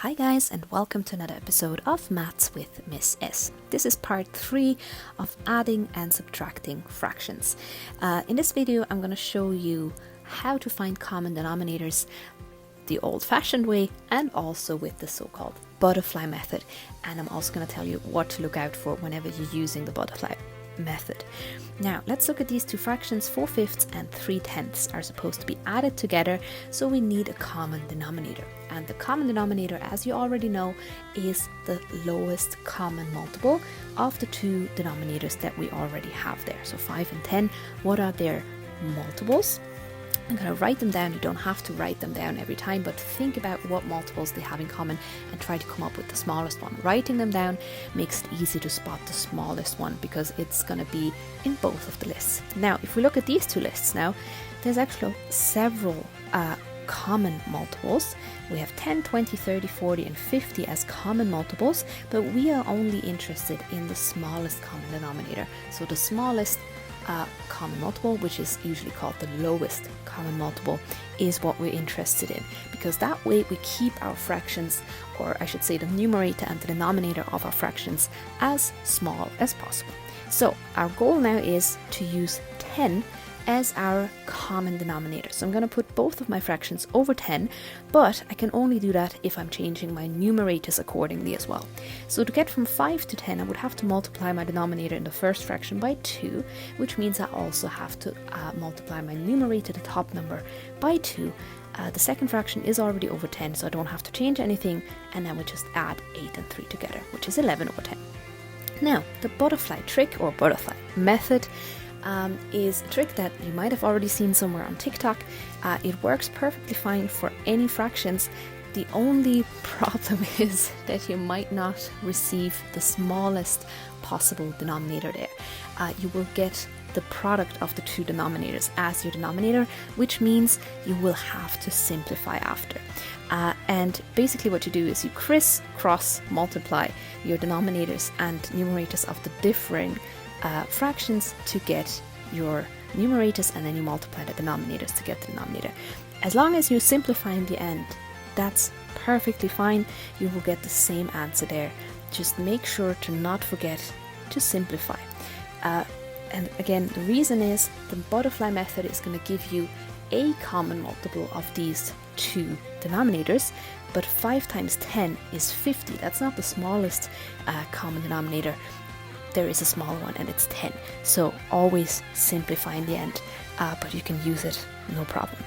Hi guys, and welcome to another episode of Maths with Miss S. This is part 3 of adding and subtracting fractions. In this video I'm going to show you how to find common denominators the old-fashioned way and also with the so-called butterfly method. And I'm also going to tell you what to look out for whenever you're using the butterfly method. Now let's look at these two fractions. 4/5 and 3/10 are supposed to be added together, so we need a common denominator. And the common denominator, as you already know, is the lowest common multiple of the two denominators that we already have there. So 5 and 10, what are their multiples? I'm going to write them down. You don't have to write them down every time, but think about what multiples they have in common and try to come up with the smallest one. Writing them down makes it easy to spot the smallest one because it's going to be in both of the lists. Now, if we look at these two lists now, there's actually several common multiples. We have 10, 20, 30, 40 and 50 as common multiples, but we are only interested in the smallest common denominator. So the smallest common multiple, which is usually called the lowest common multiple, is what we're interested in, because that way we keep our fractions, or I should say the numerator and the denominator of our fractions, as small as possible. So our goal now is to use 10 as our common denominator. So I'm going to put both of my fractions over 10, but I can only do that if I'm changing my numerators accordingly as well. So to get from 5 to 10, I would have to multiply my denominator in the first fraction by 2, which means I also have to multiply my numerator, the top number, by 2. The second fraction is already over 10, so I don't have to change anything, and then we just add 8 and 3 together, which is 11 over 10. Now, the butterfly trick or butterfly method is a trick that you might have already seen somewhere on TikTok. It works perfectly fine for any fractions. The only problem is that you might not receive the smallest possible denominator there. You will get the product of the two denominators as your denominator, which means you will have to simplify after. And basically what you do is you criss-cross multiply your denominators and numerators of the differing fractions to get your numerators, and then you multiply the denominators to get the denominator. As long as you simplify in the end, that's perfectly fine. You will get the same answer there. Just make sure to not forget to simplify. And again, the reason is the butterfly method is going to give you a common multiple of these two denominators, but 5 times 10 is 50. That's not the smallest common denominator. There is a smaller one, and it's 10. So always simplify in the end, but you can use it, no problem.